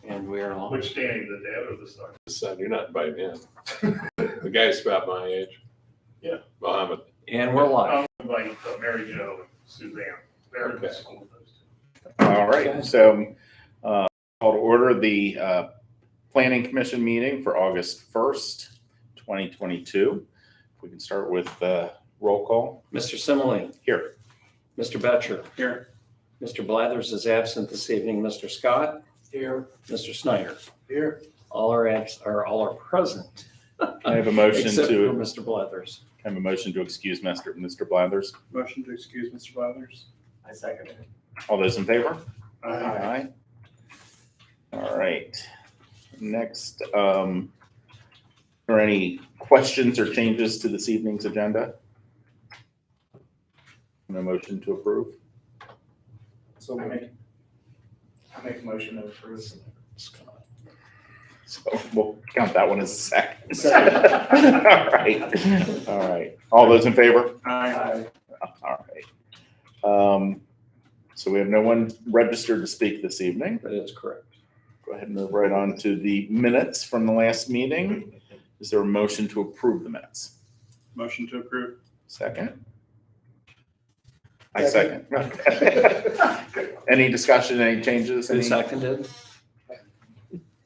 And we are on. Which Danny, the dad or the son? Son, you're not invited in. The guy's about my age. Yeah. Mohammed. And we're live. I'll invite Mary Jo and Suzanne. They're in the school with those two. All right, so call to order the Planning Commission meeting for August 1st, 2022. If we can start with roll call. Mr. Simile. Here. Mr. Betcher. Here. Mr. Blathers is absent this evening. Mr. Scott. Here. Mr. Snyder. Here. All are present. I have a motion Except for to Mr. Blathers. excuse Mr. Blathers. Motion to excuse Mr. Blathers. I second it. All those in favor? Aye. All right. Next, are any questions or changes to this evening's agenda? No motion to approve? So I make a motion to approve. So we'll count that one as a second. All right. All those in favor? Aye. All right. So we have no one registered to speak this evening. That is correct. Go ahead and move right on to the minutes from the last meeting. Is there a motion to approve the minutes? Motion to approve. Second? I second. Any discussion, any changes? Who Any? seconded?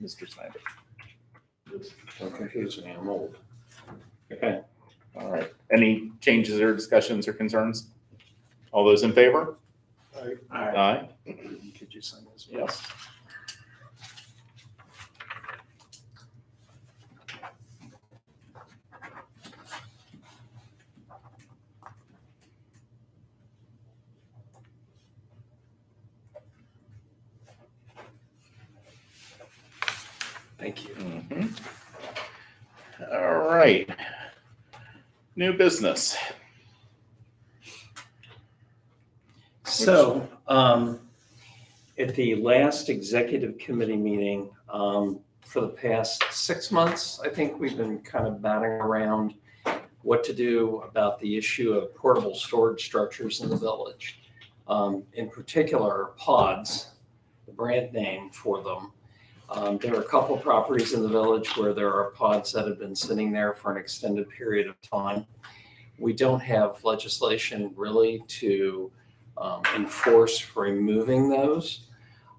Mr. Snyder. Don't confuse me, I'm old. Okay. All right. Any changes or discussions or concerns? All those in favor? Aye. Could you sign this? Yes. Thank you. Mhm. All right. New business. So, at the last executive committee meeting, for the past 6 months, I think we've been kind of batting around what to do about the issue of portable storage structures in the village. In particular, pods, the brand name for them. There are a couple properties in the village where there are pods that have been sitting there for an extended period of time. We don't have legislation really to enforce removing those.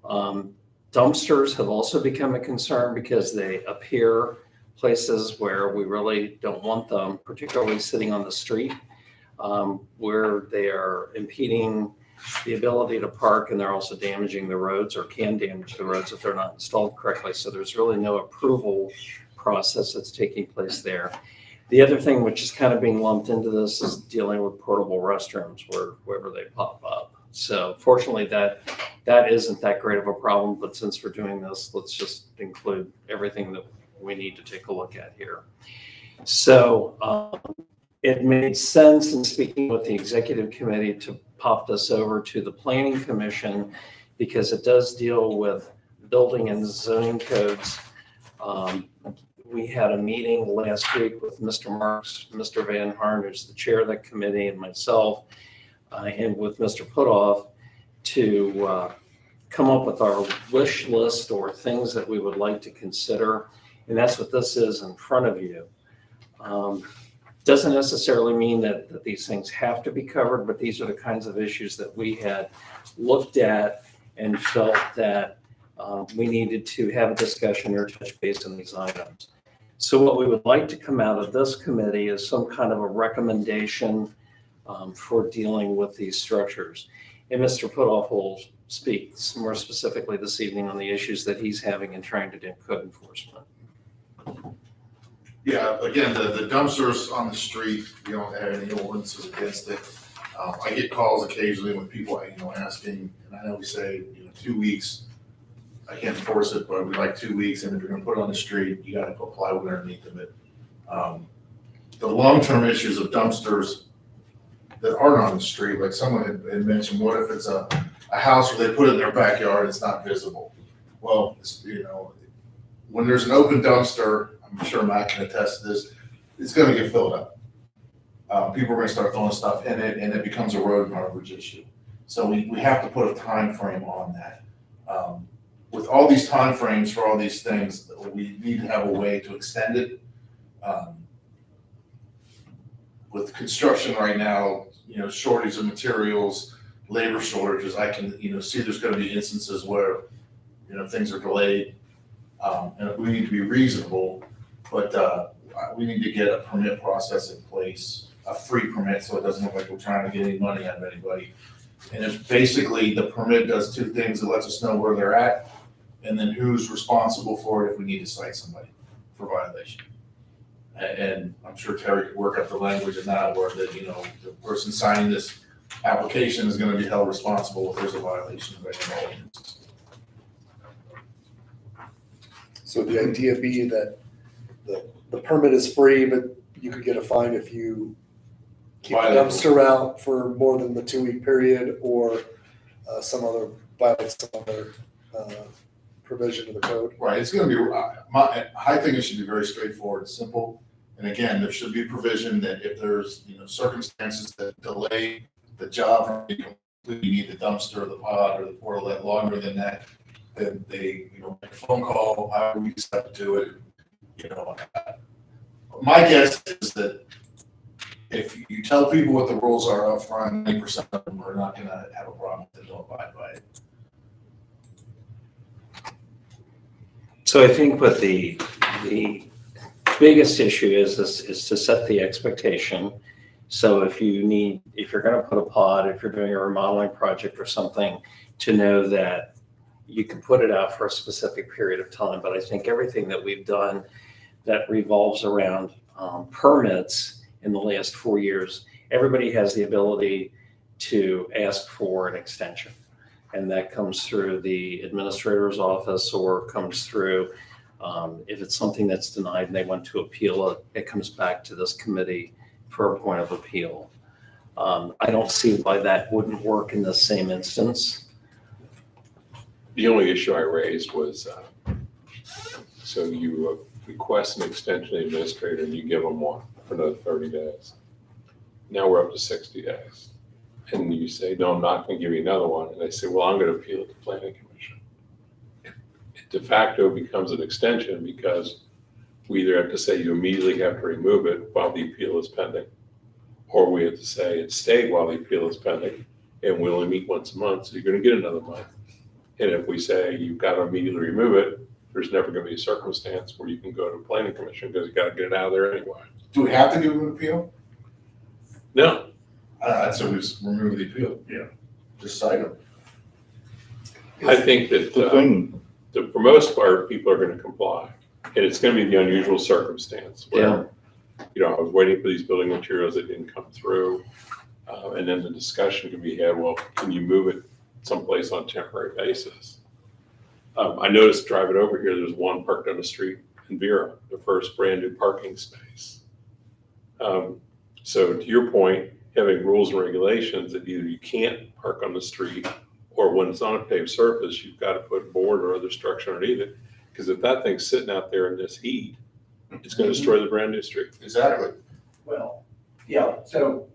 Dumpsters have also become a concern because they appear places where we really don't want them, particularly sitting on the street, where they are impeding the ability to park, and they're also damaging the roads or can damage the roads if they're not installed correctly. So there's really no approval process that's taking place there. The other thing which is kind of being lumped into this is dealing with portable restrooms wherever they pop up. So fortunately that isn't that great of a problem, but since we're doing this, let's just include everything that we need to take a look at here. So it made sense in speaking with the executive committee to pop this over to the planning commission because it does deal with building and zoning codes. We had a meeting last week with Mr. Marks, Mr. Van Harn, who's the chair of that committee, and myself, and with Mr. Putoff to come up with our wish list or things that we would like to consider. And that's what this is in front of you. Doesn't necessarily mean that these things have to be covered, but these are the kinds of issues that we had looked at and felt that we needed to have a discussion or touch base on these items. So what we would like to come out of this committee is some kind of a recommendation for dealing with these structures. And Mr. Putoff will speak more specifically this evening on the issues that he's having in trying to do code enforcement. Yeah, again, the dumpsters on the street, we don't have any ordinances against it. I get calls occasionally when people, asking, and I know we say, 2 weeks. I can't enforce it, but we like 2 weeks, and if you're gonna put it on the street, you gotta put plywood underneath of it. The long-term issues of dumpsters that aren't on the street, like someone had mentioned, what if it's a house where they put it in their backyard, it's not visible? Well, when there's an open dumpster, I'm sure Matt can attest to this, it's gonna get filled up. People are gonna start throwing stuff in it, and it becomes a road coverage issue. So we have to put a time frame on that. with all these timeframes for all these things, we need to have a way to extend it. With construction right now, shortage of materials, labor shortages, I can, see there's gonna be instances where, things are delayed. And we need to be reasonable, but, we need to get a permit process in place, a free permit, so it doesn't look like we're trying to get any money out of anybody. And it's basically, the permit does two things. It lets us know where they're at, and then who's responsible for it if we need to cite somebody for violation. And I'm sure Terry could work up the language in that where that, the person signing this application is gonna be held responsible if there's a violation of any ordinance. So the idea being that the permit is free, but you could get a fine if you keep the Violate. dumpster out for more than the 2-week period, or violate some other provision of the code. Right, it's gonna be, I think it should be very straightforward and simple. And again, there should be provision that if there's, circumstances that delay the job, you need the dumpster or the pod or the portalet longer than that, then they, make a phone call, however we step to it, My guess is that if you tell people what the rules are up front, 90% of them are not gonna have a problem with it, don't abide by it. So I think what the biggest issue is to set the expectation. So if you're gonna put a pod, if you're doing a remodeling project or something, to know that you can put it out for a specific period of time. But I think everything that we've done that revolves around permits in the last 4 years, everybody has the ability to ask for an extension. And that comes through the administrator's office or comes through, if it's something that's denied and they want to appeal it, it comes back to this committee for a point of appeal. I don't see why that wouldn't work in the same instance. The only issue I raised was, so you request an extension to the administrator and you give them one for another 30 days. Now we're up to 60 days. And you say, no, I'm not gonna give you another one. And they say, well, I'm gonna appeal it to planning commission. It de facto becomes an extension because we either have to say you immediately have to remove it while the appeal is pending, or we have to say it stayed while the appeal is pending, and we only meet once a month, so you're gonna get another month. And if we say you've got to immediately remove it, there's never gonna be a circumstance where you can go to planning commission because you gotta get it out of there anyway. Do we have to give them an appeal? No, I'd say we just remove the appeal. Yeah. Just cite them. I think that The thing, for most part, people are gonna comply. And it's gonna be the unusual circumstance where, I was waiting for these building materials that didn't come through. And then the discussion can be had, well, can you move it someplace on a temporary basis? I noticed driving over here, there's one parked on the street in Vera, the first brand new parking space. So to your point, having rules and regulations that either you can't park on the street, or when it's on a paved surface, you've got to put board or other structure underneath it. Because if that thing's sitting out there in this heat, it's going to destroy the brand new street. Exactly. Well, yeah, so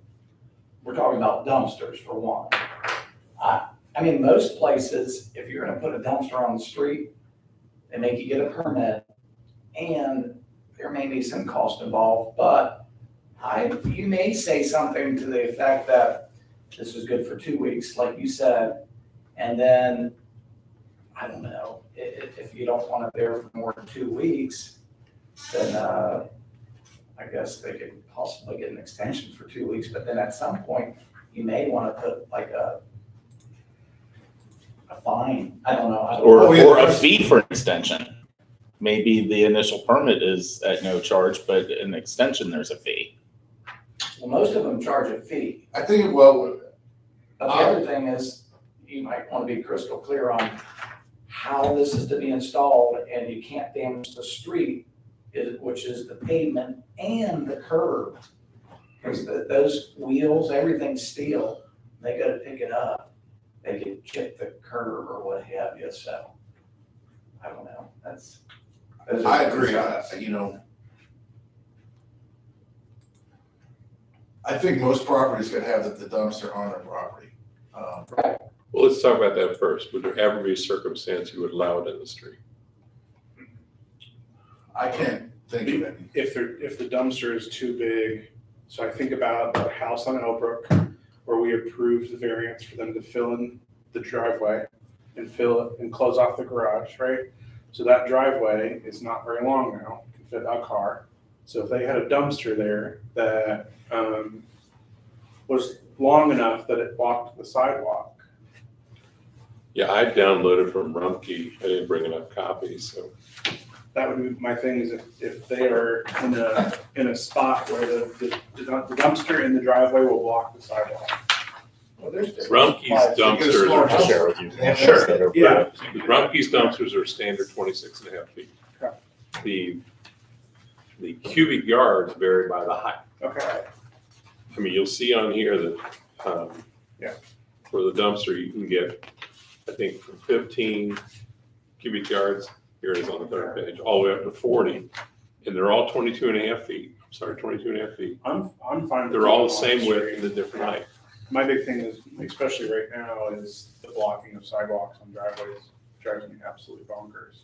we're talking about dumpsters for one. I mean, most places, if you're gonna put a dumpster on the street, they make you get a permit, and there may be some cost involved, but you may say something to the effect that this is good for 2 weeks, like you said, and then, I don't know, if you don't want it there for more than 2 weeks, then, I guess they could possibly get an extension for 2 weeks, but then at some point, you may wanna put like a fine, I don't know. or a fee for an extension. Maybe the initial permit is at no charge, but an extension, there's a fee. Well, most of them charge a fee. I think, well, But the other thing is, you might want to be crystal clear on how this is to be installed, and you can't damage the street, which is the pavement and the curb. Because those wheels, everything's steel, they gotta pick it up. They could chip the curb or what have you, so, I don't know, those are I the agree, concerns. I think most properties could have the dumpster on their property. Well, Well, let's talk about that first. Would there ever be a circumstance you would allow it in the street? I can't think of any. If the dumpster is too big, so I think about the house on Elbrook where we approved the variance for them to fill in the driveway and fill it and close off the garage, right? So that driveway is not very long now, can fit a car. So if they had a dumpster there that was long enough that it blocked the sidewalk. Yeah, I downloaded from Rumpke. I didn't bring enough copies, so. That would be my thing is if they are in a spot where the dumpster in the driveway will block the sidewalk. Well, there's. Rumpke's dumpsters are Just share with you. Sure, yeah. Rumpke's dumpsters are standard 26 and a half feet. Okay. The cubic yards vary by the height. Okay. I mean, you'll see on here that, Yeah. for the dumpster, you can get, I think, from 15 cubic yards, here it is on the third page, all the way up to 40. And they're all 22 and a half feet. I'm sorry, 22 and a half feet. I'm fine. with They're all the keeping them same on width and the different height. My big thing is, especially right now, is the blocking of sidewalks on driveways drives me absolutely bonkers.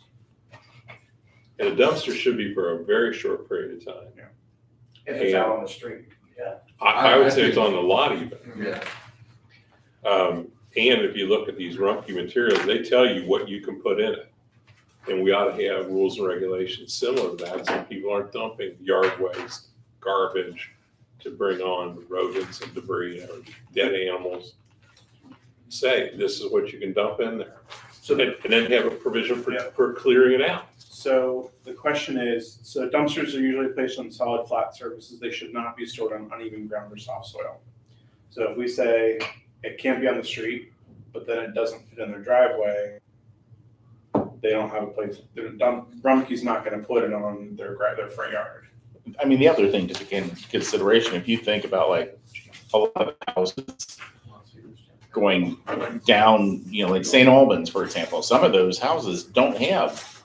And a dumpster should be for a very short period of time. If it's out on the street, yeah. I would say it's on the lot even. Yeah. And if you look at these Rumpke materials, they tell you what you can put in it. And we ought to have rules and regulations similar to that, so people aren't dumping yard waste, garbage to bring on rodents and debris or dead animals. Say, this is what you can dump in there. So, And then have a provision Yeah. for clearing it out. so the question is, so dumpsters are usually placed on solid, flat surfaces. They should not be stored on uneven ground or soft soil. So if we say it can't be on the street, but then it doesn't fit in their driveway, they don't have a place. Rumpke's not going to put it on their front yard. I mean, the other thing to take into consideration, if you think about like a lot of houses going down, like St. Albans, for example, some of those houses don't have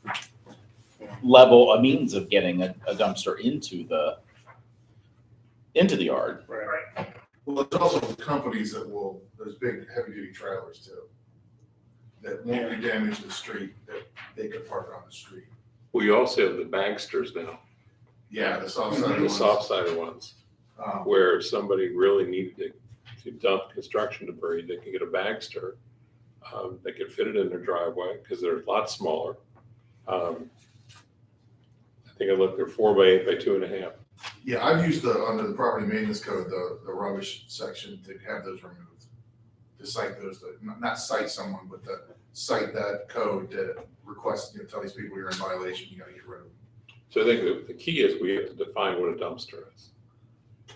a means of getting a dumpster into the yard. Right. Well, there's also companies there's big heavy duty trailers too, that won't be damaged to the street, that they could park on the street. We also have the bagsters now, Yeah, the soft side the ones. soft-sided ones, where if somebody really needed to dump construction debris, they can get a bagster. They could fit it in their driveway because they're a lot smaller. I think I looked, they're 4 by 8 by 2.5. Yeah, I've used under the property maintenance code, the rubbish section to have those removed. To cite those, not cite someone, but to cite that code to request, tell these people you're in violation, you gotta get rid of them. So I think the key is we have to define what a dumpster is.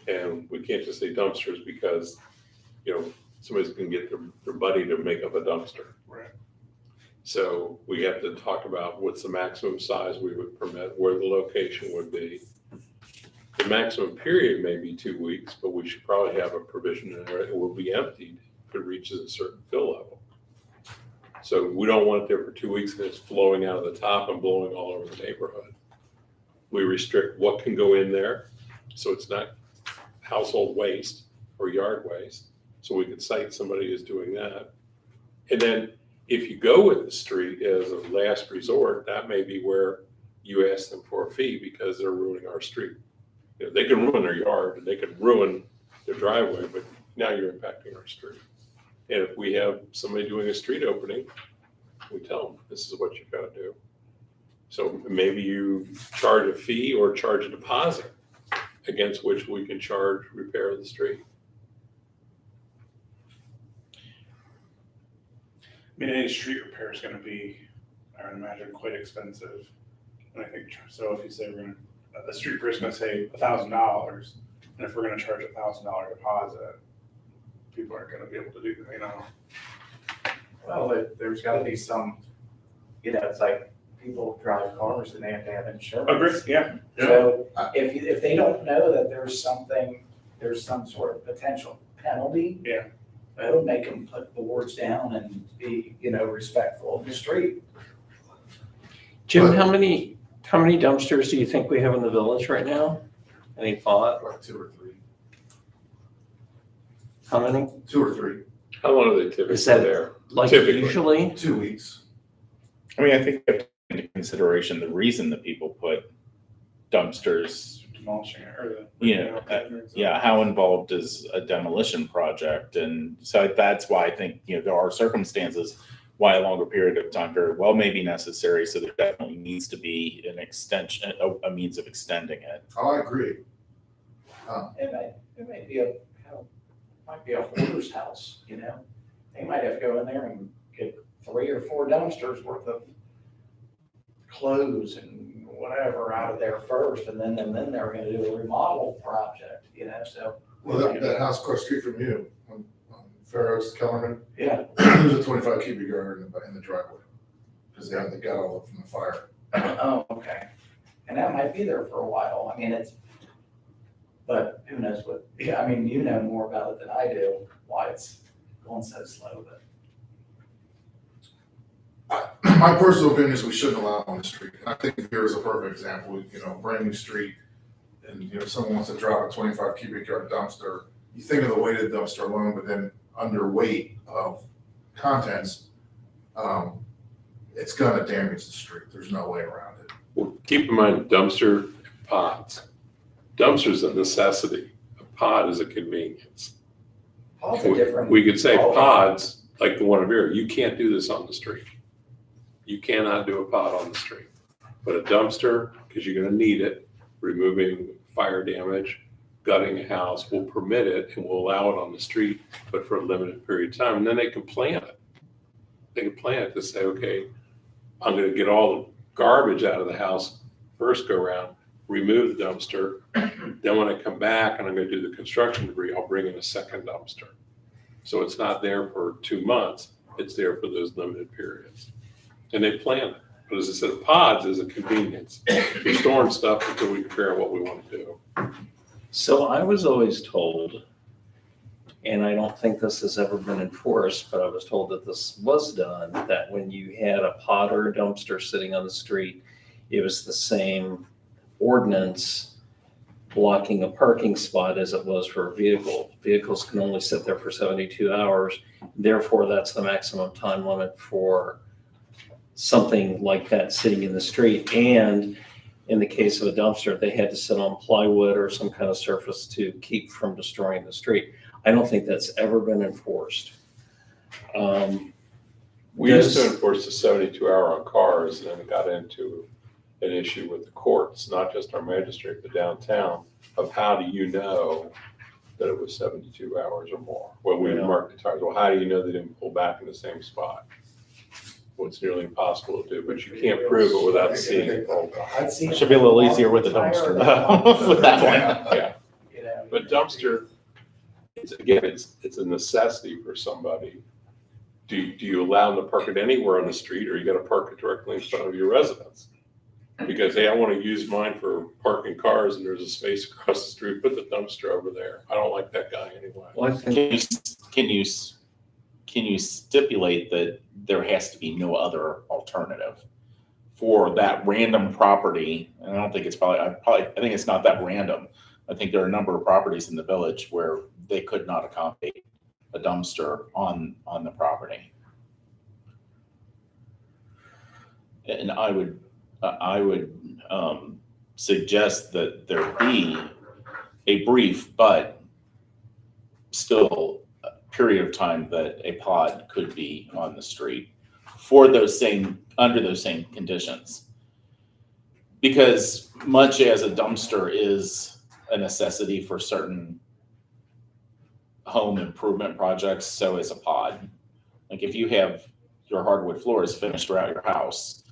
And we can't just say dumpsters because, somebody's gonna get their buddy to make up a dumpster. Right. So we have to talk about what's the maximum size we would permit, where the location would be. The maximum period may be 2 weeks, but we should probably have a provision in there. It will be emptied if it reaches a certain fill level. So we don't want it there for 2 weeks and it's flowing out of the top and blowing all over the neighborhood. We restrict what can go in there, so it's not household waste or yard waste. So we could cite somebody who's doing that. And then if you go with the street as a last resort, that may be where you ask them for a fee because they're ruining our street. They can ruin their yard and they can ruin their driveway, but now you're impacting our street. And if we have somebody doing a street opening, we tell them, this is what you've got to do. So maybe you charge a fee or charge a deposit against which we can charge repair of the street. I mean, any street repair is going to be, I would imagine, quite expensive. And I think so. If you say a street repair is going to say $1,000, and if we're going to charge $1,000 deposit, people aren't going to be able to do that. Well, there's gotta be some, it's like people drive cars and they have to have insurance. Agree. Yeah. So if they don't know that there's some sort of potential penalty. Yeah. That would make them put the boards down and be, respectful of the street. Jim, how many dumpsters do you think we have in the village right now? Any thought? Like 2 or 3. How many? 2 or 3. How long are they typically Is that- there? Like Typically. usually, 2 weeks. I mean, I think you have to take into consideration the reason that people put dumpsters, Demolishing it or the. Yeah, yeah, how involved is a demolition project? And so that's why I think, there are circumstances why a longer period of time very well may be necessary. So there definitely needs to be an extension, a means of extending it. Oh, I agree. It may be might be a hoarder's house, you know? They might have to go in there and get 3 or 4 dumpsters worth of clothes and whatever out of there first, and then they're gonna do a remodel project, you know, so. Well, that house across the street from you, on Fair Oaks, Kellerman, Yeah, there's a 25 cubic yard in the driveway. Because they got all up from the fire. oh, okay. And that might be there for a while, I mean, but who knows what, yeah, I mean, you know more about it than I do, why it's going so slow, but. My personal opinion is we shouldn't allow it on the street. And I think here is a perfect example, brand new street. And, someone wants to drop a 25 cubic yard dumpster. You think of the weighted dumpster alone, but then underweight of contents, it's gonna damage the street. There's no way around it. Well, keep in mind dumpster pods. Dumpster's a necessity. A pod is a convenience. Pod's a different. We could say ballgame. pods, like the one over here, you can't do this on the street. You cannot do a pod on the street. But a dumpster, because you're gonna need it, removing fire damage, gutting a house, will permit it and will allow it on the street, but for a limited period of time. And then they can plan it. They can plan it to say, okay, I'm gonna get all the garbage out of the house first go around, remove the dumpster. Then when I come back and I'm gonna do the construction debris, I'll bring in a second dumpster. So it's not there for 2 months, it's there for those limited periods. And they plan it. But as I said, pods is a convenience. We're storing stuff until we figure out what we want to do. so I was always told, and I don't think this has ever been enforced, but I was told that this was done, that when you had a pod or a dumpster sitting on the street, it was the same ordinance blocking a parking spot as it was for a vehicle. Vehicles can only sit there for 72 hours. Therefore, that's the maximum time limit for something like that sitting in the street. And in the case of a dumpster, they had to sit on plywood or some kind of surface to keep from destroying the street. I don't think that's ever been enforced. We used to enforce the 72-hour on cars, and then it got into an issue with the courts, not just our magistrate, but downtown, of how do you know that it was 72 hours or more? Well, we Yeah. marked the tires. Well, how do you know they didn't pull back in the same spot? Well, it's nearly impossible to do, but you can't prove it without seeing it pulled back. I'd see. It should be a little easier with the dumpster though, with that one. Yeah, You know, but dumpster, it's a necessity for somebody. Do you allow them to park it anywhere on the street, or you gotta park it directly in front of your residence? Because, hey, I wanna use mine for parking cars and there's a space across the street, put the dumpster over there. I don't like that guy anyway. Well, I think Can you stipulate that there has to be no other alternative for that random property? And I don't think it's I think it's not that random. I think there are a number of properties in the village where they could not accommodate a dumpster on the property. And I would suggest that there be a brief, but still period of time that a pod could be on the street for under those same conditions. Because much as a dumpster is a necessity for certain home improvement projects, so is a pod. Like if you have your hardwood floors finished throughout your house,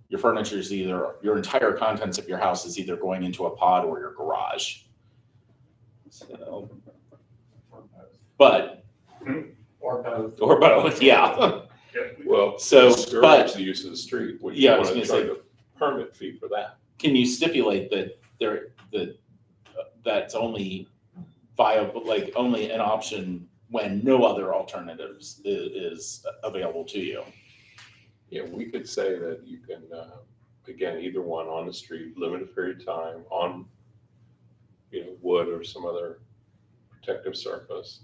your furniture is your entire contents of your house is either going into a pod or your garage. So, but Or both. yeah. Well, So, discourage but- the use of the street. Would Yeah, I you was wanna gonna charge a permit fee for that? Can you stipulate that that's only viable, like only an option when no other alternatives is available to you? Yeah, we could say that you can, again, either one on the street, limited period of time, on, wood or some other protective surface.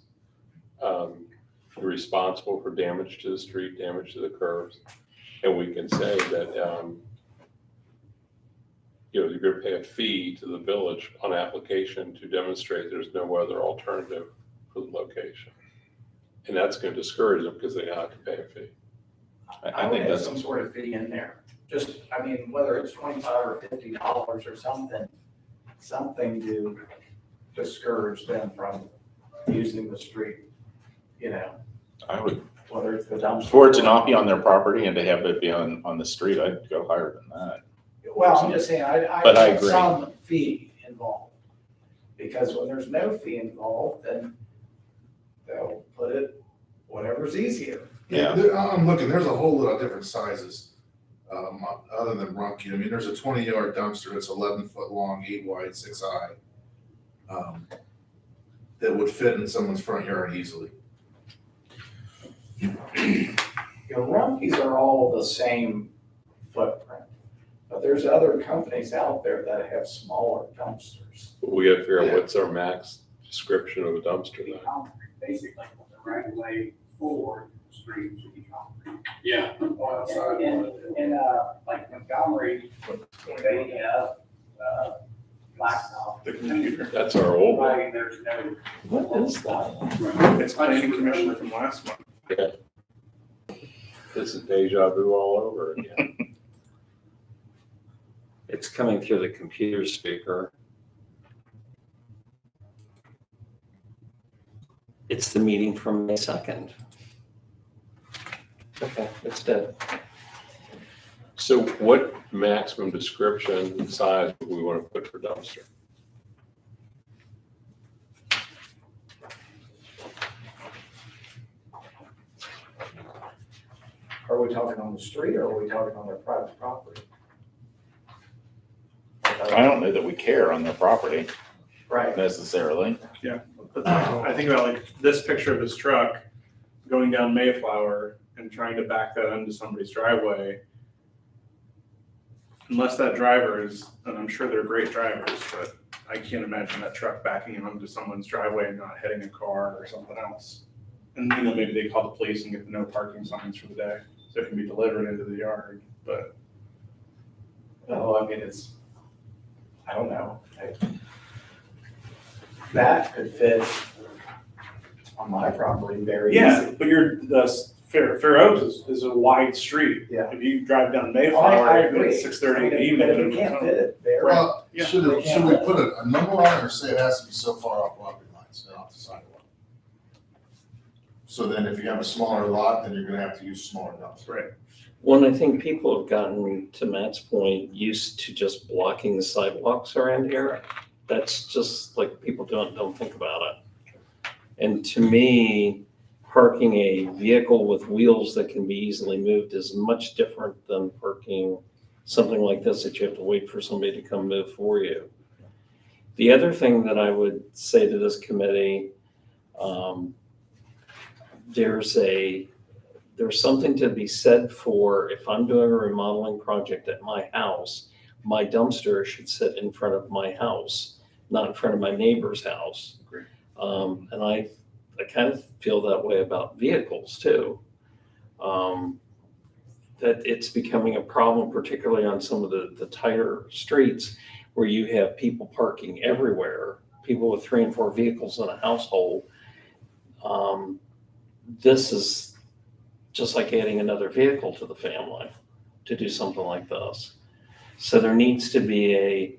responsible for damage to the street, damage to the curves. And we can say that, you're gonna pay a fee to the village on application to demonstrate there's no other alternative for the location. And that's gonna discourage them because they have to pay a fee. I would think have that's, some sort of fee in there. Just, I mean, whether it's $25 or $50 or something to discourage them from using the street, I would, whether it's the dumpster. for it to not be on their property and to have it be on the street, I'd go higher than that. Well, I'm just saying, But I I agree. some fee involved. Because when there's no fee involved, then they'll put it whatever's easier. Yeah. I'm looking, there's a whole lot of different sizes, other than Rumpke. I mean, there's a 20-yard dumpster that's 11 foot long, 8 wide, 6 high. That would fit in someone's front yard easily. Rumpke's are all the same footprint. But there's other companies out there that have smaller dumpsters. But we gotta figure out what's our max description of a dumpster then. Basically, the right of way for the street should be concrete. Yeah. And, like Montgomery, they have, blacktop. The computer. That's our old one. Right, there's no. What is that? It's planning commissioner from last month. This is deja vu all over again. It's coming through the computer speaker. It's the meeting from May 2nd. Okay, it's dead. So what maximum description size do we want to put for dumpster? Are we talking on the street or are we talking on their private property? I don't know that we care on their property Right. necessarily. I think about like this picture of this truck going down Mayflower and trying to back that into somebody's driveway. Unless that driver is, and I'm sure they're great drivers, but I can't imagine that truck backing onto someone's driveway and not hitting a car or something else. And, maybe they call the police and get the no parking signs for the day, so it can be delivered into the yard, but. Oh, I mean, I don't know. That could fit on my property very Yeah, easy. but Fair Oaks is a wide street. Yeah. If you drive down I Mayflower, agree. at 6:30 in the I mean, evening. But if you can't fit it there. Well, Yeah. should we put a number on it or say it has to be so far off property lines and off the sidewalk? So then if you have a smaller lot, then you're gonna have to use smaller dumpsters. Right. One, I think people have gotten, to Matt's point, used to just blocking the sidewalks around here. That's just like people don't think about it. And to me, parking a vehicle with wheels that can be easily moved is much different than parking something like this that you have to wait for somebody to come move for you. The other thing that I would say to this committee, there's something to be said for if I'm doing a remodeling project at my house, my dumpster should sit in front of my house, not in front of my neighbor's house. Agreed. And I kind of feel that way about vehicles too. That it's becoming a problem, particularly on some of the tighter streets where you have people parking everywhere, people with 3 and 4 vehicles in a household. This is just like adding another vehicle to the family to do something like this. So there needs to be a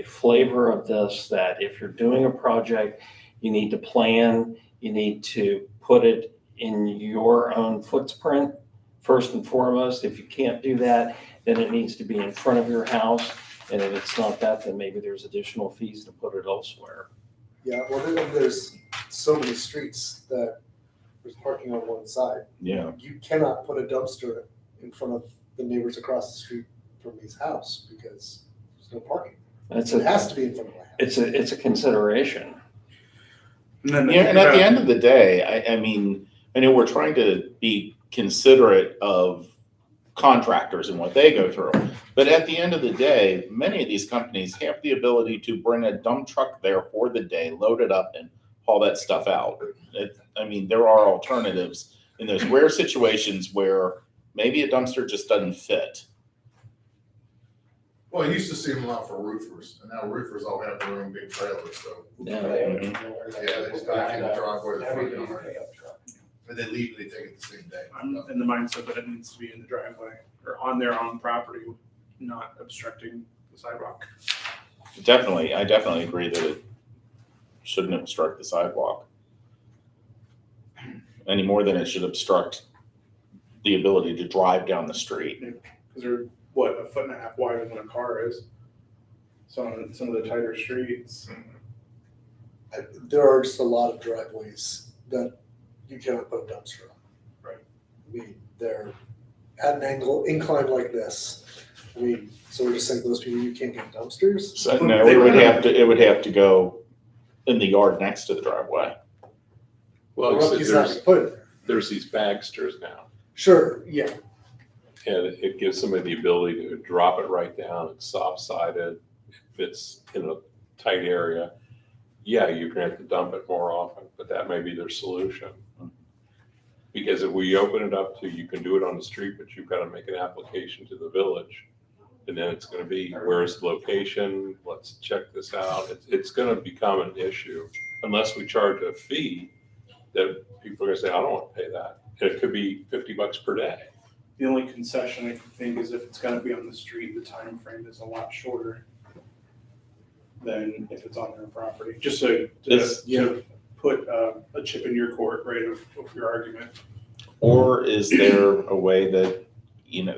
flavor of this that if you're doing a project, you need to plan, you need to put it in your own footprint first and foremost. If you can't do that, then it needs to be in front of your house. And if it's not that, then maybe there's additional fees to put it elsewhere. Yeah, well, then there's so many streets that there's parking on one side. Yeah. You cannot put a dumpster in front of the neighbors across the street from his house because there's no parking. That's It has to be in front of my house. it's a consideration. And then Yeah, and at the end of the day, I mean, I know we're trying to be considerate of contractors and what they go through. But at the end of the day, many of these companies have the ability to bring a dump truck there for the day, load it up and haul that stuff out. I mean, there are alternatives in those rare situations where maybe a dumpster just doesn't fit. Well, I used to see them a lot for roofers, and now roofers all have their own big trailers, so, Yeah. they just back in the driveway, the front Everything's yard, pickup truck. and they leave, and they take it the same day. I'm in the mindset that it needs to be in the driveway or on their own property, not obstructing the sidewalk. Definitely, I definitely agree that it shouldn't obstruct the sidewalk any more than it should obstruct the ability to drive down the street. Because they're, what, a foot and a half wider than a car is. So on some of the tighter streets. There are just a lot of driveways that you cannot put a dumpster on. Right. I mean, they're at an angle, inclined like this. I mean, so we're just saying to those people, you can't get dumpsters? So no, it would have to go in the yard next to the driveway. Well, He's not gonna put it there. there's these bagsters now, Sure, yeah, and it gives somebody the ability to drop it right down. It's soft-sided, it fits in a tight area. Yeah, you're gonna have to dump it more often, but that may be their solution. Because if we open it up to, you can do it on the street, but you've gotta make an application to the village. And then it's gonna be, where's the location? Let's check this out. It's gonna become an issue unless we charge a fee that people are gonna say, I don't wanna pay that. And it could be $50 per day. The only concession I can think is if it's gonna be on the street, the time frame is a lot shorter than if it's on their property. Just so to put a chip in your court, right, of your argument. Or is there a way that,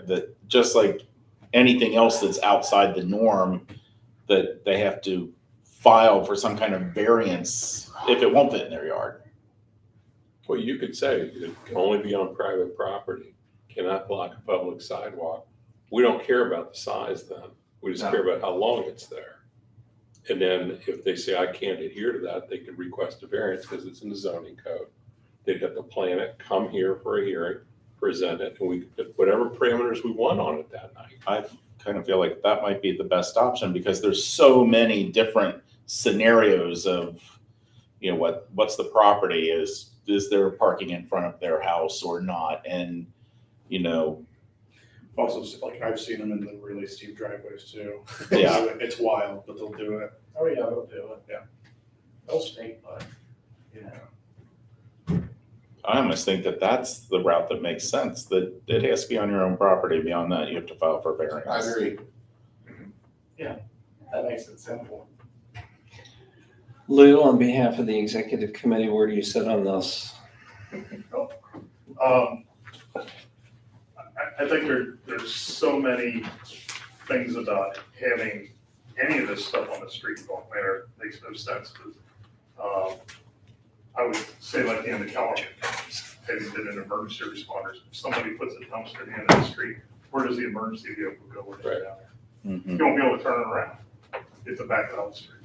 that just like anything else that's outside the norm, that they have to file for some kind of variance if it won't fit in their yard? Well, you could say it can only be on private property, cannot block a public sidewalk. We don't care about the size then. We just care about how long it's there. And then if they say, I can't adhere to that, they could request a variance because it's in the zoning code. They'd have to plan it, come here for a hearing, present it, and we could put whatever parameters we want on it that night. I kind of feel like that might be the best option because there's so many different scenarios of, what's the property, is there parking in front of their house or not? And, Also, like, I've seen them in the really steep driveways too. Yeah. It's wild, but they'll do it. Oh, yeah, they'll do it. Yeah. They'll snake bite, I almost think that that's the route that makes sense, that it has to be on your own property. Beyond that, you have to file for variance. I agree. That makes it simple. Lou, on behalf of the executive committee, where do you sit on this? I think there's so many things about having any of this stuff on the street don't matter, makes no sense. I would say like in the California, having been an emergency responders, if somebody puts a dumpster at the end of the street, where does the emergency vehicle go when they're down there? Mhm. You won't be able to turn it around. It's a back out the street.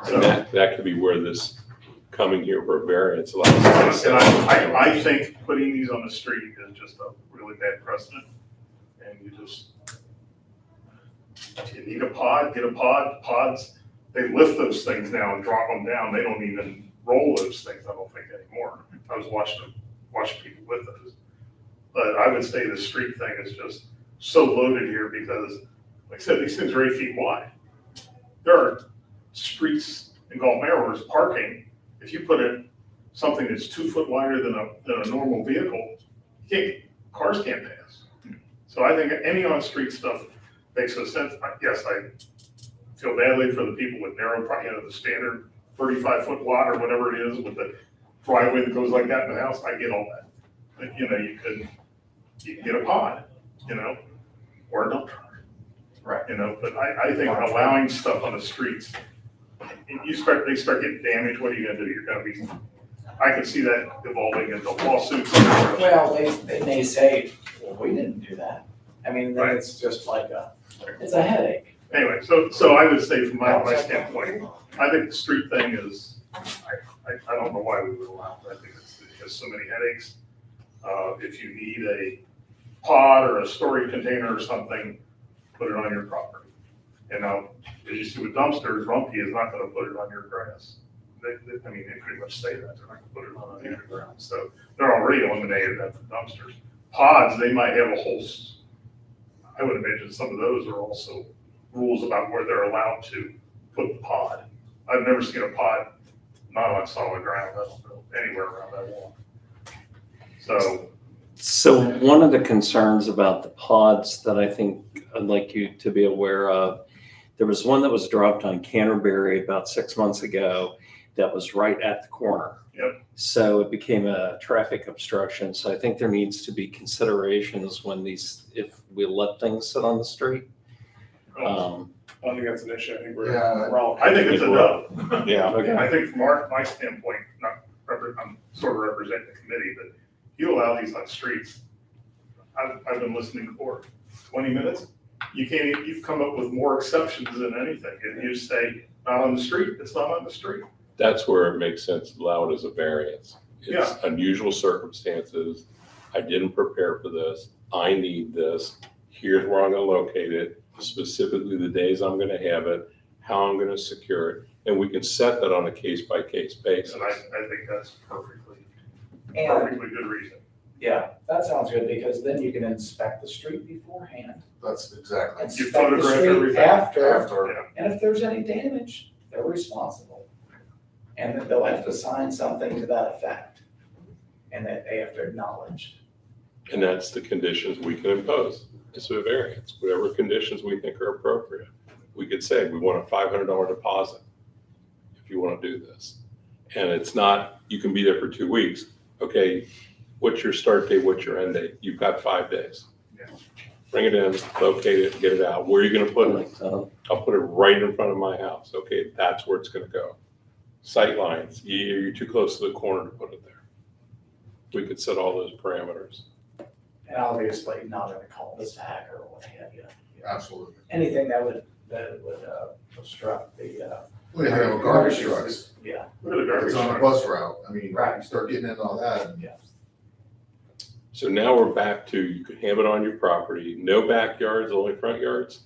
So, And that could be where this coming here for a variance allows. and I think putting these on the street is just a really bad precedent. And if you need a pod, get a pod. Pods, they lift those things now and drop them down. They don't even roll those things, I don't think, anymore. I was watching people with those. But I would say the street thing is just so loaded here because, like I said, these things are 8 feet wide. There are streets in Gulf Mayor where there's parking. If you put in something that's 2 foot wider than a normal vehicle, cars can't pass. So I think any on-street stuff makes no sense. Yes, I feel badly for the people with narrow, the standard 35-foot lot or whatever it is with the driveway that goes like that in the house. I get all that. But, you can get a pod, or a dump truck. Right. But I think allowing stuff on the streets, they start getting damaged, what are you gonna do? You're gonna be, I can see that evolving into lawsuits. Well, they may say, well, we didn't do that. I mean, then it's just like it's a headache. Anyway, so I would say from my standpoint, I think the street thing is, I don't know why we would allow it. I think it has so many headaches. If you need a pod or a storage container or something, put it on your property. And now, as you see with dumpsters, Rumpke is not gonna put it on your grass. I mean, they pretty much say that, they're not gonna put it on the underground, so they're already eliminated that from dumpsters. Pods, they might have a whole, I would imagine some of those are also rules about where they're allowed to put the pod. I've never seen a pod not on solid ground, I don't know, anywhere around that wall. So one of the concerns about the pods that I think I'd like you to be aware of, there was one that was dropped on Canterbury about 6 months ago that was right at the corner. Yep. So it became a traffic obstruction. So I think there needs to be considerations when if we let things sit on the street. I don't think that's an issue. I think Yeah. we're all. I think it's a no. Yeah. Okay. I think from my standpoint, I'm sort of representing the committee, but you allow these on streets. I've been listening for 20 minutes. You've come up with more exceptions than anything. And you say, not on the street, it's not on the street. That's where it makes sense to allow it as a variance. It's Yeah. unusual circumstances. I didn't prepare for this. I need this. Here's where I'm gonna locate it, specifically the days I'm gonna have it, how I'm gonna secure it. And we can set that on a case-by-case basis. And I think that's perfectly And, good reason. yeah, that sounds good, because then you can inspect the street beforehand. That's exactly. Inspect photograph the street everything. after, Yeah. and if there's any damage, they're responsible. And then they'll have to sign something to that effect, and that they have to acknowledge. And that's the conditions we can impose. It's a variance, whatever conditions we think are appropriate. We could say, we want a $500 deposit if you want to do this. And it's not, you can be there for 2 weeks. Okay, what's your start date, what's your end date? You've got 5 days. Yeah. Bring it in, locate it, get it out. Where are you gonna put it? Like, I'll put it right in front of my house. Okay, that's where it's gonna go. Sight lines, you're too close to the corner to put it there. We could set all those parameters. And obviously not in a cul-de-sac or what have you. Absolutely. Anything that would obstruct the, We have garbage trucks. yeah. Look at the If garbage it's on a truck. bus route. I mean, Right. you start getting into all that. So now we're back to, you can have it on your property, no backyards, only front yards?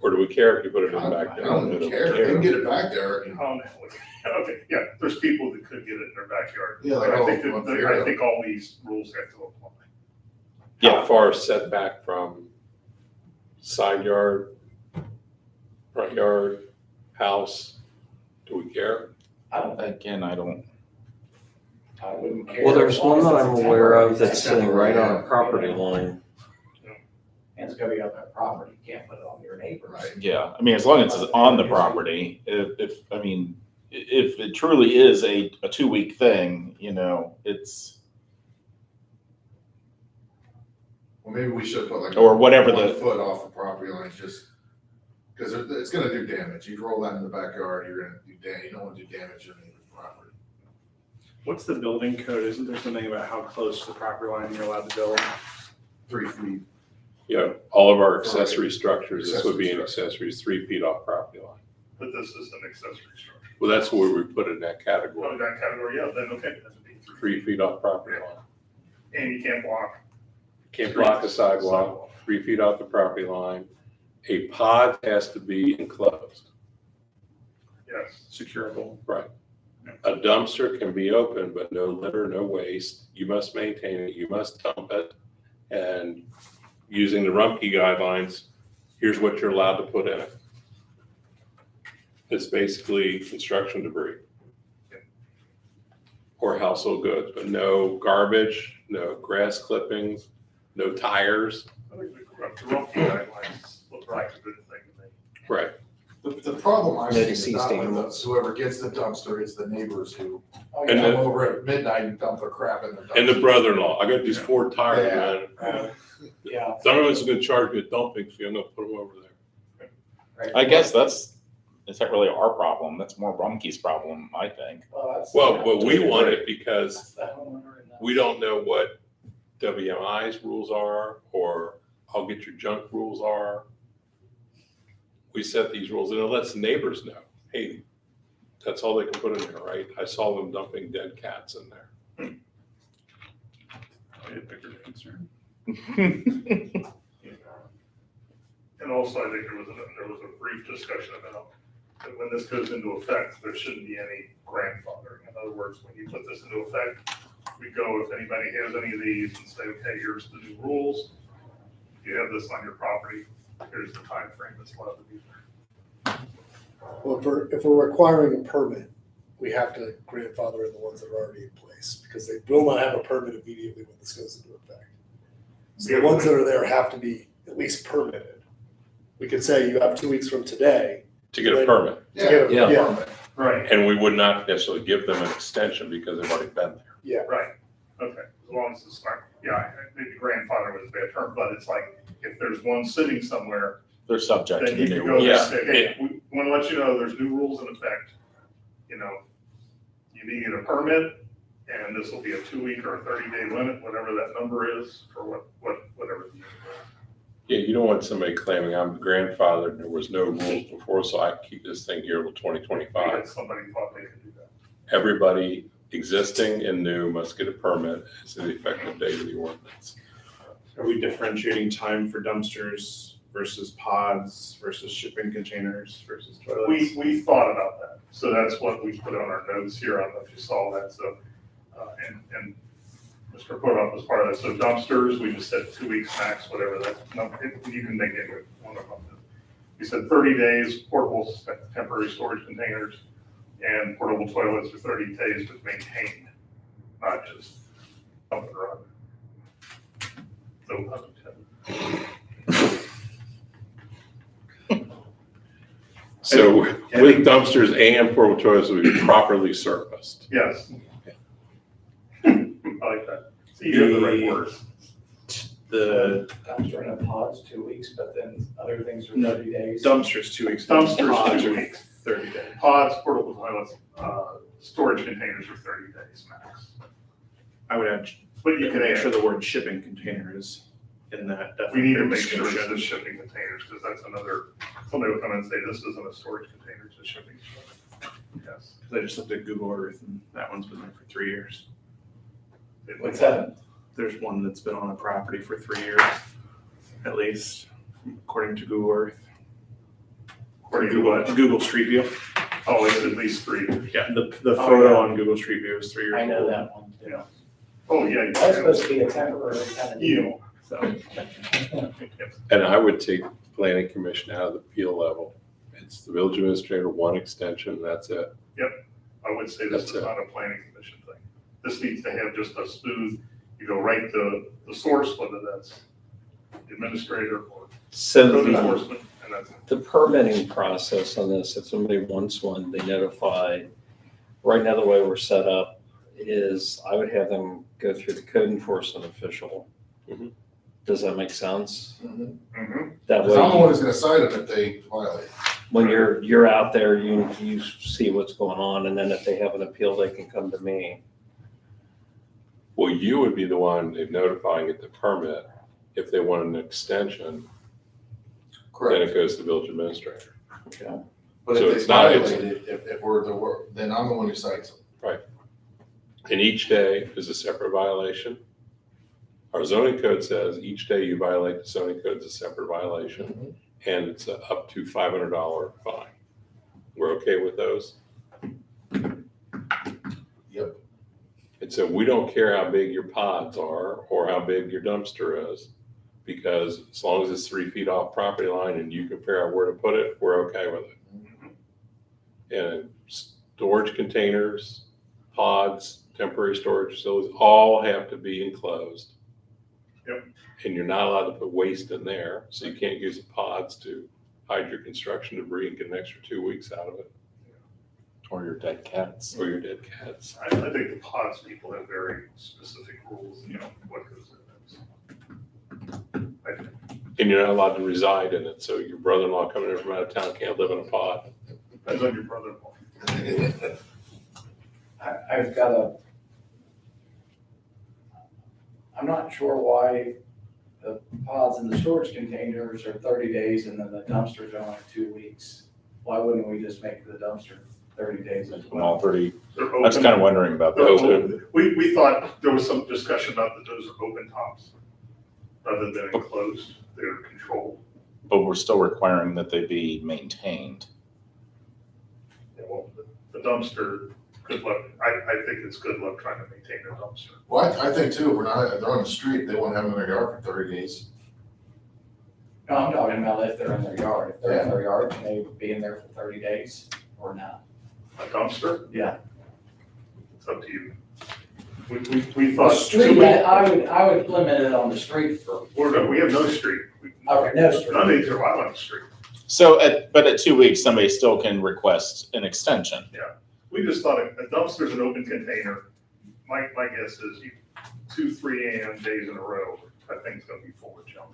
Or do we care if you put it in the I backyard? don't even care. They can get it back there. You know. Oh, no. Okay, yeah, there's people that could get it in their backyard. Yeah, like, But oh, I think all these rules have to apply. How far setback from side yard, front yard, house? Do we care? I don't, Again, I don't. I wouldn't care. Well, there's as long one as that it's I'm a aware of temporary that's thing. sitting right on a Yeah. property line. And it's gonna be on that property, you can't put it on your neighbor's. Right. Yeah, I mean, as long as it's on the property, if it truly is a 2-week thing, it's, Well, maybe we should put like. or whatever 1 the, foot off the property line, just, because it's gonna do damage. You roll that in the backyard, you're gonna do damage. You don't want to do damage to any property. What's the building code? Isn't there something about how close to the property line you're allowed to build? 3 feet. Yeah, all of our accessory structures, this would be an accessory, is 3 feet off property line. But this is an accessory structure. Well, that's where we put it in that Oh, category, that category, yeah, then okay, that would be 3 feet off property line. And you can't block. Can't block a sidewalk, 3 feet off the property line. A pod has to be enclosed. Yes. Securable. A dumpster can be open, but no litter, no waste. You must maintain it, you must dump it. And using the Rumpke guidelines, here's what you're allowed to put in it. It's basically construction debris. Or household goods, but no garbage, no grass clippings, no tires. I think the Rumpke guidelines look like a good thing to me. Right. The problem I see is Deceased not with animals. whoever gets the dumpster, it's the neighbors who Oh, And yeah. come over at midnight and dump their crap in their dumpster. And the brother-in-law, I got these 4 tires, Yeah. man. Yeah. Someone's gonna charge me a dumping fee, I'm gonna put them over there. Right. I guess it's not really our problem. That's more Rumke's problem, I think. Well, that's. Well, but we want it because That's the homeowner and the- we don't know what WMI's rules are, or I'll get your junk rules are. We set these rules and it lets neighbors know, hey, that's all they can put in there, right? I saw them dumping dead cats in there. I had a bigger concern. And also, I think there was a brief discussion about that when this goes into effect, there shouldn't be any grandfathering. In other words, when you put this into effect, we go, if anybody has any of these, and say, okay, here's the new rules. You have this on your property, here's the time frame that's allowed to be there. Well, if we're requiring a permit, we have to grandfather in the ones that are already in place, because they will not have a permit immediately when this goes into effect. So the ones that are there have to be at least permitted. We could say you have 2 weeks from today To get a permit. to get a, Yeah. yeah, Right, And we would not necessarily give them an extension because they've already been there. right, okay, as long as it's not, yeah, maybe grandfather was a bad term, but it's like, if there's one sitting somewhere, They're subject to then the you new can go rules. there and Yeah. say, hey, we wanna let you know there's new rules in effect. You know, you need a permit, and this will be a 2-week or a 30-day limit, whatever that number is, for whatever. the- Yeah, you don't want somebody claiming I'm grandfathered and there was no rules before, so I can keep this thing here till 2025. Because somebody thought they could do that. Everybody existing and new must get a permit as to the effective date of the ordinance. Are we differentiating time for dumpsters versus pods versus shipping containers versus toilets? We thought about that, so that's what we put on our notes here, I don't know if you saw that, so, and Mr. Putoff was part of that, so dumpsters, we just said 2 weeks max, whatever, that's, no, you can make it one of them. We said 30 days, portable temporary storage containers, and portable toilets for 30 days to maintain, not just dump it around. So, So with dumpsters and portable toilets, will be properly serviced. yes. I like that. So you have the right words. The Dumpster in a pod's 2 weeks, but then other things are No. 30 days. dumpsters 2 weeks. Dumpsters, Pods 2 are weeks. 30 days. Pods, portable toilets, storage containers are 30 days max. I would add, But you can make add, sure the word shipping container is in that we need to definition make sure it's description. the shipping containers, because that's another, somebody will come and say, this isn't a storage container, it's a shipping. Yes. Because I just looked at Google Earth and that one's been there for 3 years. What's that? There's one that's been on a property for 3 years, at least, according to Google Earth. According to what? Google Street View. Oh, it's at least 3. Yeah, the Oh, photo yeah. on Google Street View is 3 years old. I know that one. too. Yeah. Oh, yeah. That's supposed to be a temporary kind of deal. You. So, And I would take planning commission out of the appeal level. It's the village administrator, one extension, that's it. I would say this That's is it. not a planning commission thing. This needs to have just a smooth, you go right to the source, whether that's the administrator or So code the, enforcement, and that's it. the permitting process on this, if somebody wants one, they notify. Right now, the way we're set up is I would have them go through the code enforcement official. Mhm. Does that make sense? Mhm. That Because I'm the one way, who's gonna cite them if they violate. when you're out there, you see what's going on, and then if they have an appeal, they can come to me. Well, you would be the one notifying it the permit. If they want an extension, then it goes to the village administrator. Okay. But So if it's they not- violate it, if we're the work, then I'm the one who cites them. And each day is a separate violation. Our zoning code says each day you violate the zoning code is a separate violation, and it's a up to $500 fine. We're okay with those? Yep. And so we don't care how big your pods are or how big your dumpster is, because as long as it's 3 feet off property line and you can figure out where to put it, we're okay with it. And storage containers, pods, temporary storage facilities, all have to be enclosed. Yep. And you're not allowed to put waste in there, so you can't use the pods to hide your construction debris and get an extra 2 weeks out of it, or your dead cats. or your dead cats. I think the pods people have very specific rules, what goes in it. I think. And you're not allowed to reside in it, so your brother-in-law coming in from out of town can't live in a pod. Depends on your brother-in-law. I've got I'm not sure why the pods and the storage containers are 30 days and then the dumpsters are only 2 weeks. Why wouldn't we just make the dumpster 30 days as From all well? 30, They're I was open. kind of wondering about They're that too. open. We thought there was some discussion about that those are open tops rather than enclosed, they're controlled. But we're still requiring that they be maintained. a dumpster, good luck, I think it's good luck trying to maintain a dumpster. Well, I think too, if they're on the street, they won't have them in their yard for 30 days. No, I'm talking about if they're in their yard. If they're in their yard, can they be in there for 30 days or not? A dumpster? Yeah. It's up to you. We The thought. street, I would limit it on the street for, We have no street. okay, no street. None of these are allowed on the street. So but at 2 weeks, somebody still can request an extension. We just thought a dumpster's an open container. My guess is 2-3 AM days in a row, that thing's gonna be full of junk.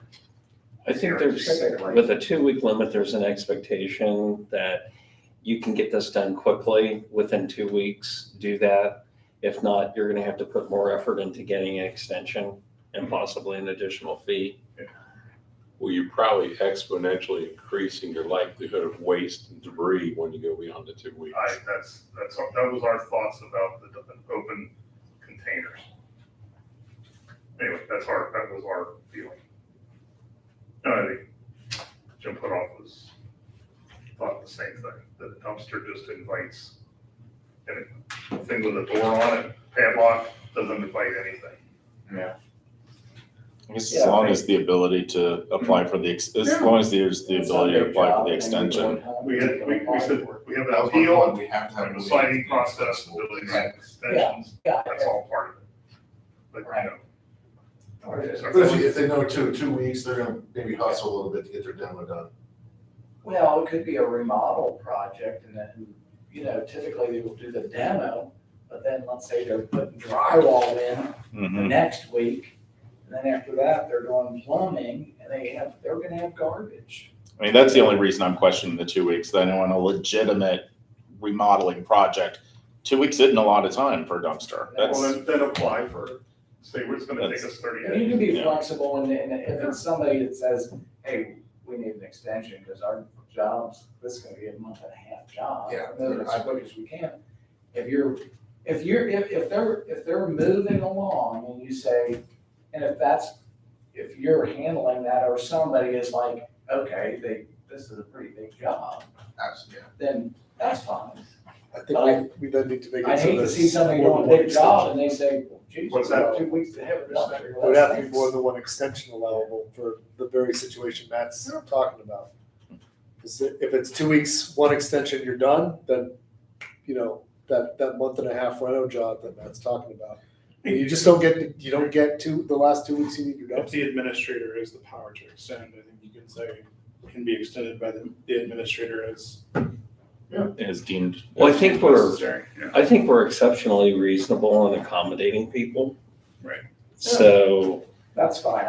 I think there's, with a 2-week limit, there's an expectation that you can get this done quickly, within 2 weeks, do that. If not, you're gonna have to put more effort into getting an extension and possibly an additional fee. Well, you're probably exponentially increasing your likelihood of waste and debris when you go beyond the 2 weeks. That was our thoughts about the open containers. Anyway, that was our feeling. No, I think Jim Putoff thought the same thing, that a dumpster just invites, and a thing with a door on it, padlock, doesn't invite anything. I guess as long as the ability to apply for as long as there's the ability to apply for the extension. We said, we have an That was my appeal, point, we have to have. and the signing process, building extensions, Yeah. that's all part of it. But, you know. But if they know 2 weeks, they're gonna maybe hustle a little bit to get their demo done. Well, it could be a remodel project and then, typically they will do the demo, but then let's say they're putting drywall in the Mhm. next week. And then after that, they're doing plumbing and they're gonna have garbage. I mean, that's the only reason I'm questioning the 2 weeks. I know on a legitimate remodeling project, 2 weeks isn't a lot of time for a dumpster. Well, That's, then apply for, say, it's gonna take us 30 And you days. can be Yeah. flexible and if it's somebody that says, hey, we need an extension because our job's, this is gonna be a month and a half job. Yeah. Move it as quick as we can. If they're moving along and you say, and if you're handling that or somebody is like, okay, this is a pretty big job, Absolutely. then that's fine. I think we then need to make it I so hate to there's see somebody more doing than a one big job extension. and they say, well, geez, What's we got that? 2 weeks to have it done. There would have to be more than one extension allowable for the very situation Matt's talking about. 'Cause if it's 2 weeks, one extension, you're done, then, that month and a half reno job that Matt's talking about. You just don't get the last 2 weeks you need your If dumpster. the administrator has the power to extend, I think you can say it can be extended by the administrator as is deemed. Well, I think we're necessary. exceptionally reasonable in accommodating people. Right. So, That's fine.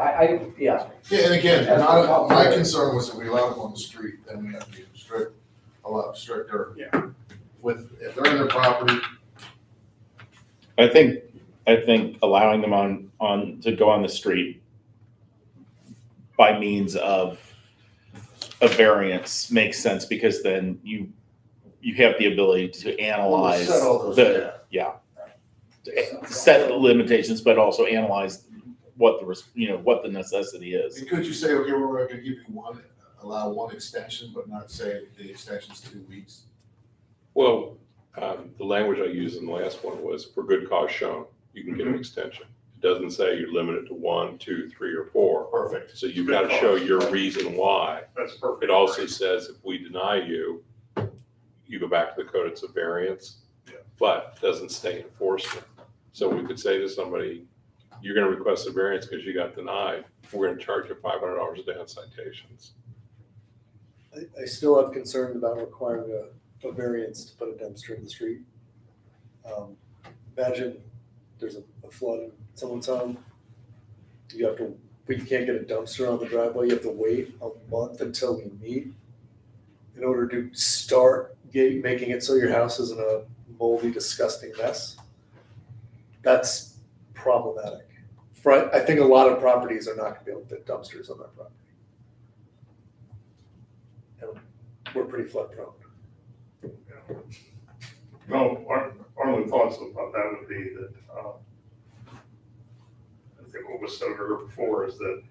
Yeah. Yeah, and again, That's not, my okay. concern was if we allow them on the street, then we have to be a lot stricter. Yeah. If they're in their property, I think allowing them to go on the street by means of a variance makes sense because then you have the ability to analyze set all those set limitations, but also analyze what the necessity is. and could you say, okay, we're gonna give you allow one extension, but not say the extension's 2 weeks? Well, the language I used in the last one was for good cause shown, you can get an extension. It doesn't say you're limited to 1, 2, 3, or 4. Perfect. So you've got to show your reason why. That's perfect. It also says if we deny you, you go back to the code, it's a variance, but doesn't stay enforcement. So we could say to somebody, you're gonna request a variance because you got denied, we're gonna charge you $500 a day on citations. I still have concern about requiring a variance to put a dumpster in the street. Imagine there's a flood in someone's home. But you can't get a dumpster on the driveway, you have to wait a month until we meet in order to start making it so your house isn't a moldy, disgusting mess. That's problematic. I think a lot of properties are not gonna be able to fit dumpsters on their property. And we're pretty flood prone. No, our only thoughts about that would be that, I think what was said earlier before is that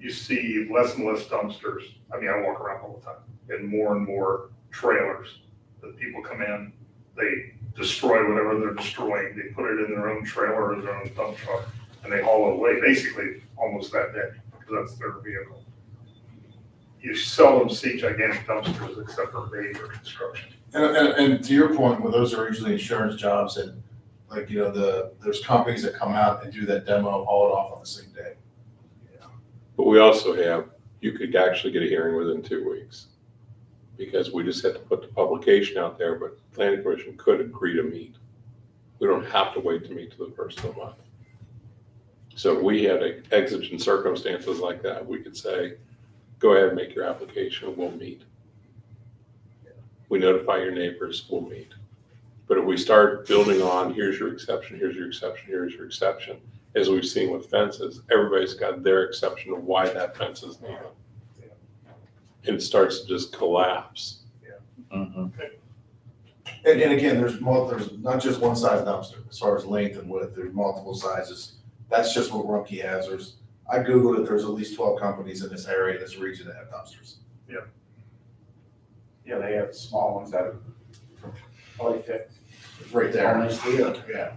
you see less and less dumpsters. I mean, I walk around all the time and more trailers that people come in, they destroy whatever they're destroying, they put it in their own trailer or their own dump truck, and they haul it away, basically almost that day, because that's their vehicle. You seldom see gigantic dumpsters except for bait or construction. And to your point, well, those are usually insurance jobs and like, you know, there's companies that come out and do that demo, haul it off on the same day. But we also have, you could actually get a hearing within 2 weeks. Because we just had to put the publication out there, but planning commission could agree to meet. We don't have to wait to meet till the first of the month. So if we had exigent circumstances like that, we could say, go ahead and make your application, we'll meet. We notify your neighbors, we'll meet. But if we start building on, here's your exception, here's your exception, here's your exception, as we've seen with fences, everybody's got their exception of why that fence is needed. And it starts to just collapse. Mhm. And again, there's not just one size dumpster, as far as length and width, there's multiple sizes. That's just what Rumpke has. I Googled it, there's at least 12 companies in this area, this region that have dumpsters. Yeah, they have small ones that probably fit It's right there. almost here. Yeah.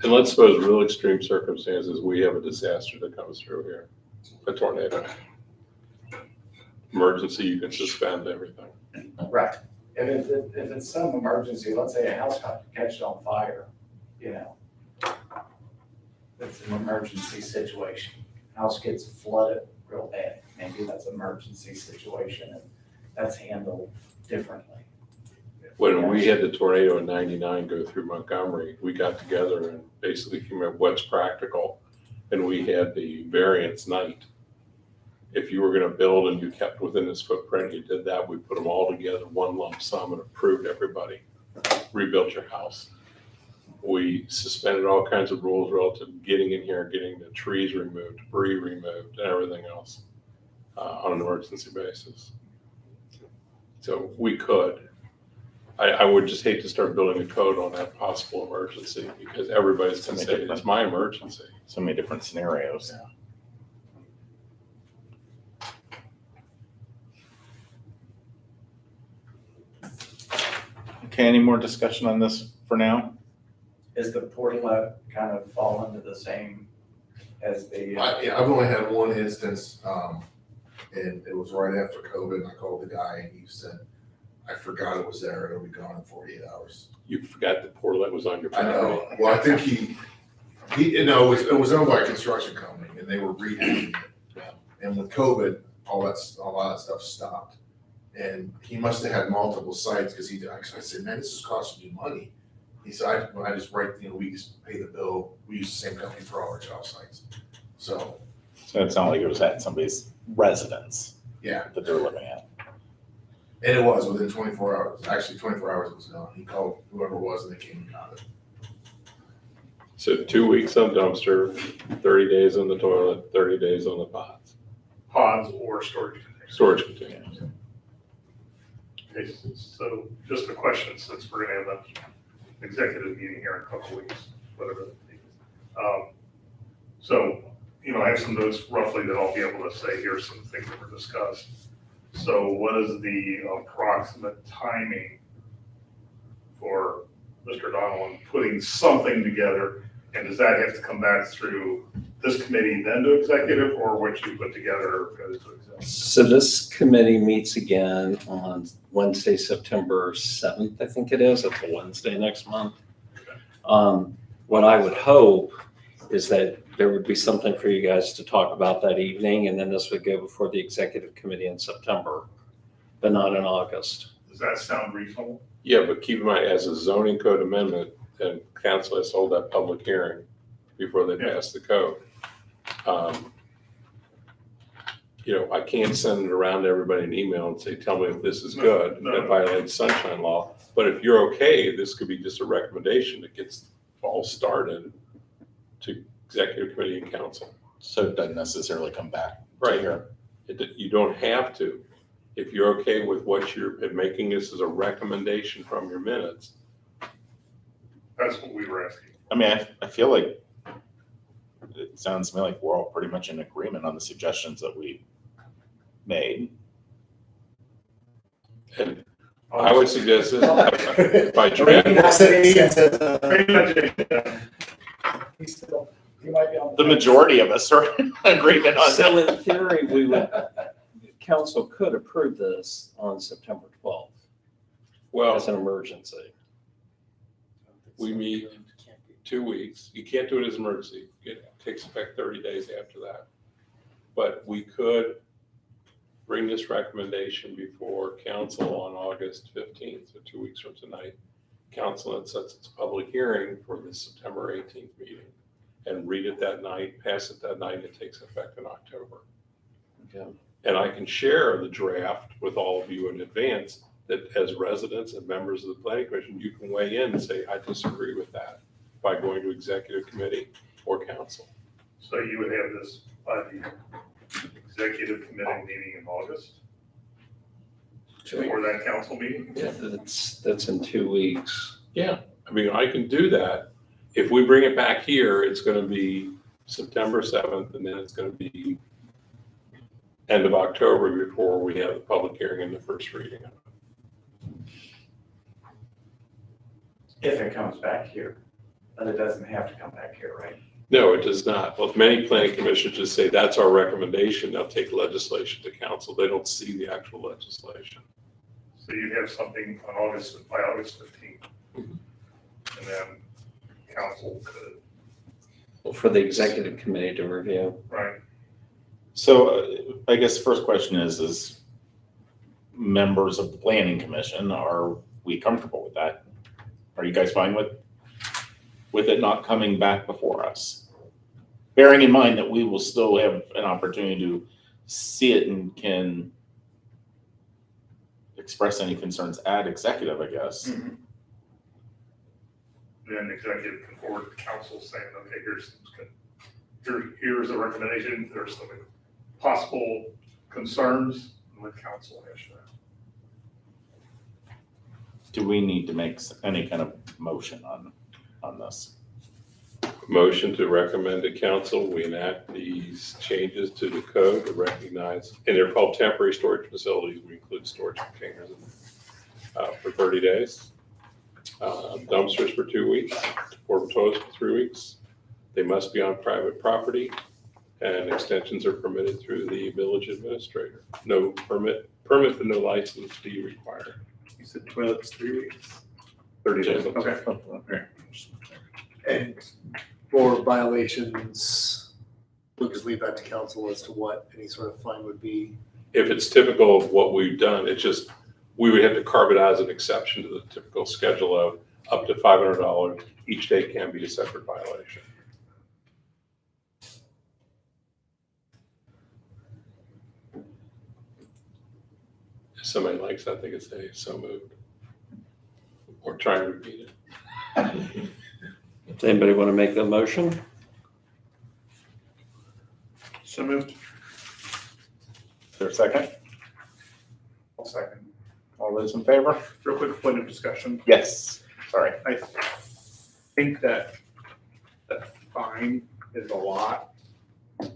And let's suppose real extreme circumstances, we have a disaster that comes through here, a tornado. Emergency, you can suspend everything. Right. If it's some emergency, let's say a house got catched on fire, you know, it's an emergency situation. House gets flooded real bad, maybe that's an emergency situation and that's handled differently. When we had the tornado in '99 go through Montgomery, we got together and basically came up with what's practical. And we had the variance night. If you were gonna build and you kept within this footprint, you did that, we put them all together, one lump sum and approved everybody, rebuilt your house. We suspended all kinds of rules relative to getting in here, getting the trees removed, debris removed, and everything else on an emergency basis. So we could. I would just hate to start building a code on that possible emergency because everybody's gonna say, it's my emergency. So many different scenarios. Okay, any more discussion on this for now? Is the portalet kind of fall into the same as the? I've only had one instance, and it was right after COVID, and I called the guy and he said, I forgot it was there, it'll be gone in 48 hours. You forgot the portalet was on your I property. know, well, I think it was owned by a construction company and they were rehabbing it. And with COVID, a lot of that stuff stopped. And he must have had multiple sites, because I said, man, this is costing you money. He said, I just write, we just pay the bill, we use the same company for all our job sites. So, So it's not like it was at somebody's residence yeah, that they're living at. and it was within 24 hours, actually 24 hours it was gone. He called whoever it was and they came and got it. So 2 weeks on dumpster, 30 days on the toilet, 30 days on the pods, Pods or storage containers. storage containers. Okay, so just a question, since we're gonna have an executive meeting here in a couple of weeks, whatever that is. So, I have some notes roughly that I'll be able to say, here's some things that were discussed. So what is the approximate timing for Mr. Donald putting something together? And does that have to come back through this committee then to executive, or what you put together goes to executive? So this committee meets again on Wednesday, September 7th, I think it is. It's a Wednesday next month. What I would hope is that there would be something for you guys to talk about that evening, and then this would go before the executive committee in September, but not in August. Does that sound reasonable? Yeah, but keep in mind, as a zoning code amendment, and council has held that public hearing before they pass the code. I can't send it around to everybody in email and say, tell me if this is good, No. that violates sunshine law. But if you're okay, this could be just a recommendation that gets all started to executive committee and council. So it doesn't necessarily come back to Right. here. You don't have to. If you're okay with what you're making this as a recommendation from your minutes, That's what we were asking. I mean, I feel like it sounds to me like we're all pretty much in agreement on the suggestions that we made. and I would suggest this by draft. Ian says, Maybe not today, yeah. He's still, he might be on. The majority of us are in agreement on So that. in theory, we would, council could approve this on September 12th Well, as an emergency. we meet 2 weeks. You can't do it as an emergency. It takes effect 30 days after that. But we could bring this recommendation before council on August 15th, so 2 weeks from tonight. Council then sets its public hearing for the September 18th meeting and read it that night, pass it that night, it takes effect in October. Okay. And I can share the draft with all of you in advance that as residents and members of the planning commission, you can weigh in and say, I disagree with that by going to executive committee or council. So you would have this by the executive committee meeting in August? Or that council meeting? Yeah, that's in 2 weeks. Yeah, I mean, I can do that. If we bring it back here, it's gonna be September 7th, and then it's gonna be end of October before we have the public hearing and the first reading. If it comes back here, but it doesn't have to come back here, right? No, it does not. Well, many planning commissions just say, that's our recommendation. They'll take legislation to council. They don't see the actual legislation. So you'd have something on August, by August 15th. Mhm. And then council could, Well, for the executive committee to review. right? So I guess the first question is members of the planning commission, are we comfortable with that? Are you guys fine with it not coming back before us? Bearing in mind that we will still have an opportunity to see it and can express any concerns at executive, I guess. Then executive can forward to council saying, okay, here's a recommendation, there's some possible concerns, and let council hash that. Do we need to make any kind of motion on this? Motion to recommend to council, we enact these changes to the code to recognize, and they're called temporary storage facilities. We include storage containers for 30 days. Dumpsters for 2 weeks, porta potties for 3 weeks. They must be on private property, and extensions are permitted through the village administrator. No permit, but no license fee required. You said toilets 3 weeks. 30 days. Okay. and for violations, we'll just leave that to council as to what any sort of fine would be. If it's typical of what we've done, it's just, we would have to carve it out as an exception to the typical schedule of up to $500. Each day can be a separate violation. If somebody likes that, they could say, so moved. Or try and repeat it. Does anybody want to make the motion? So moved. Is there a second? I'll second. All those in favor? Real quick point of discussion. Yes. Sorry. I think that the fine is a lot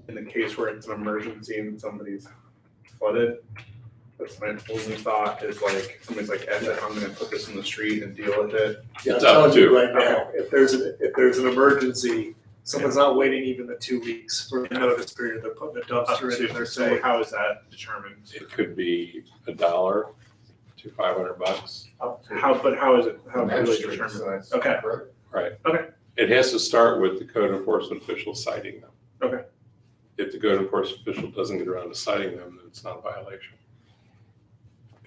in the case where it's an emergency and somebody's flooded. That's my only thought is like, somebody's like, Ed, I'm gonna put this in the street and deal with it. Yeah, I'm It's up telling you to- right now, if there's an emergency, someone's not waiting even the 2 weeks for the notice period, they're putting a dumpster in and they're So saying, how is that determined? It could be $1 to $500. How is it, how is it determined? Okay, It has to start with the code enforcement official citing them. Okay. If the code enforcement official doesn't get around to citing them, then it's not a violation.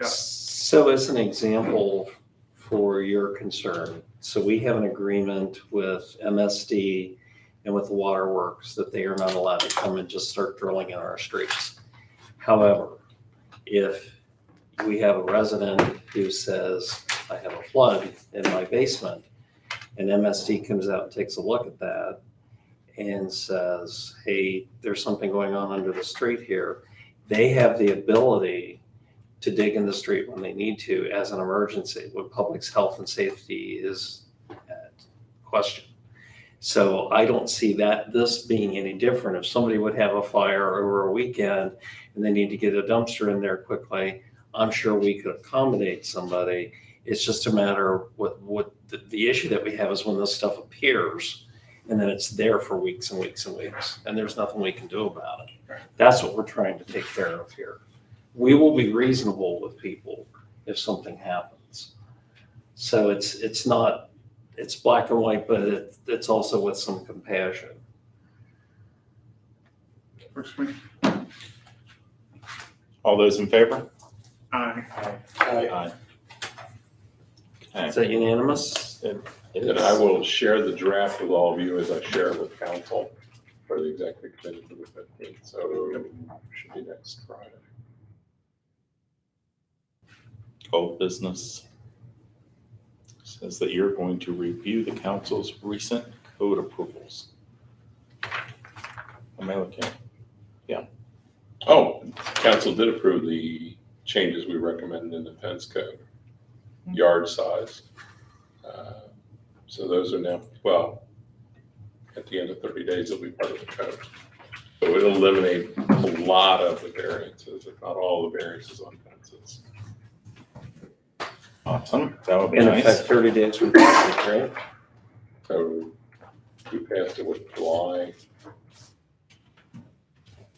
Yeah. So as an example for your concern, so we have an agreement with MSD and with the waterworks that they are not allowed to come and just start drilling in our streets. However, if we have a resident who says, I have a flood in my basement, and MSD comes out and takes a look at that and says, hey, there's something going on under the street here, they have the ability to dig in the street when they need to as an emergency, when public's health and safety is at question. So I don't see this being any different. If somebody would have a fire over a weekend and they need to get a dumpster in there quickly, I'm sure we could accommodate somebody. It's just a matter what the issue that we have is when this stuff appears and then it's there for weeks and weeks and weeks, and there's nothing we can do about it. That's what we're trying to take care of here. We will be reasonable with people if something happens. So it's not, it's black and white, but it's also with some compassion. Works for me. All those in favor? Aye. Aye. Is that unanimous? And I will share the draft with all of you as I share it with council for the executive committee for the 15th. So it should be next Friday. Old business says that you're going to review the council's recent code approvals. Am I okay? Oh, council did approve the changes we recommended in the fence code, yard size. So those are now, well, at the end of 30 days, they'll be part of the code. So it'll eliminate a lot of the variances, if not all the variances on fences. Awesome. That would be In nice. effect, 30 days from passage, right? So we passed it with July.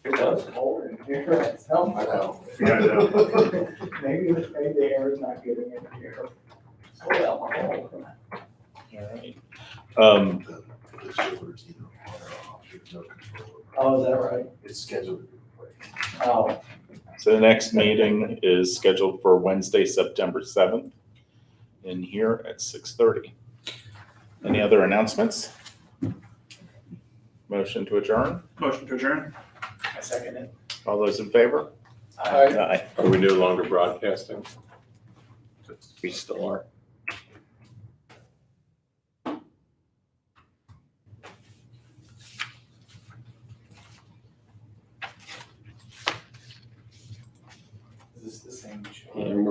It was cold in here, it's hell, I know. Yeah, I know. maybe the air is not getting in here. Oh, well, All right. The shoulders, you know, are off, there's no control. oh, is that right? It's scheduled to be replaced. Oh, So the next meeting is scheduled for Wednesday, September 7th, in here at 6:30. Any other announcements? Motion to adjourn? Motion to adjourn? I second it. All those in favor? Aye. Are we no longer broadcasting? We still are. Is this the same show? And